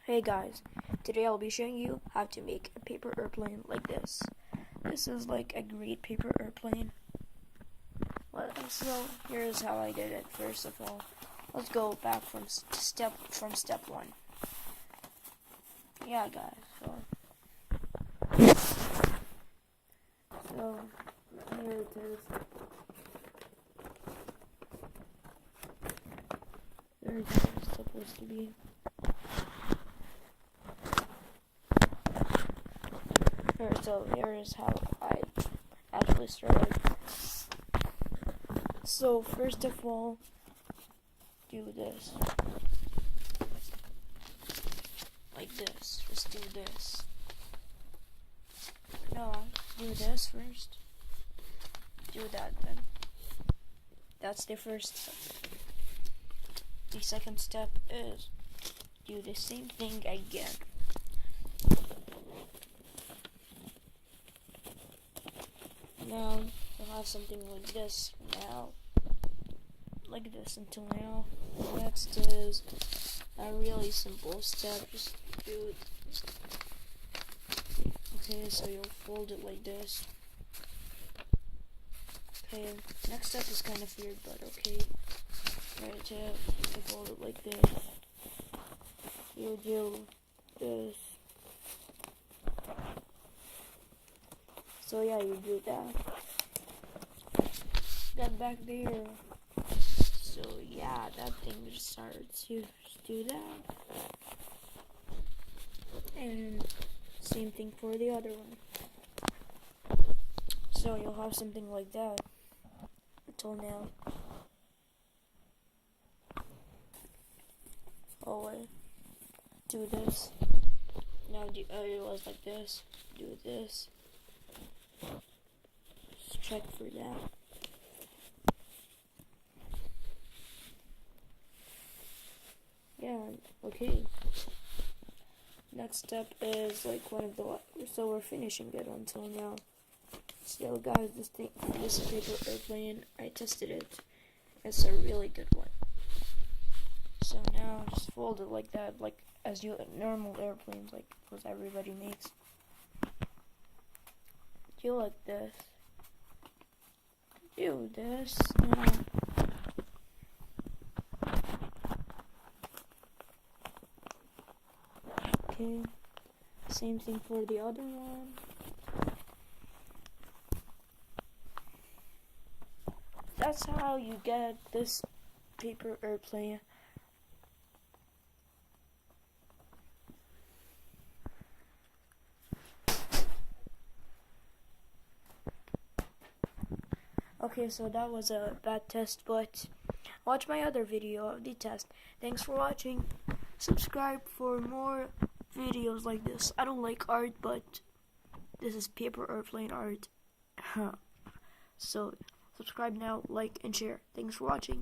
Hey guys, today I'll be showing you how to make a paper airplane like this. This is like a great paper airplane. So here's how I did it. First of all, let's go back from step one. Yeah guys, so here it is. There it is supposed to be. So here is how I actually started. So first of all, do this. Like this. Just do this. No, do this first. Do that then. That's the first step. The second step is do the same thing again. Now you'll have something like this now. Like this until now. Next is a really simple step. Just do it. Okay, so you'll fold it like this. Okay, next step is kind of weird, but okay. Right, you fold it like this. You do this. So yeah, you do that. Get back there. So yeah, that thing just starts. You just do that. And same thing for the other one. So you'll have something like that until now. Oh wait. Do this. Now do it was like this. Do this. Just check for that. Yeah, okay. Next step is like one of the so we're finishing it until now. So guys, this paper airplane, I tested it. It's a really good one. So now just fold it like that, like as you normal airplanes, like what everybody makes. Do like this. Do this. Now. Okay. Same thing for the other one. That's how you get this paper airplane. Okay, so that was a bad test, but watch my other video of the test. Thanks for watching. Subscribe for more videos like this. I don't like art, but this is paper airplane art. So subscribe now, like, and share. Thanks for watching.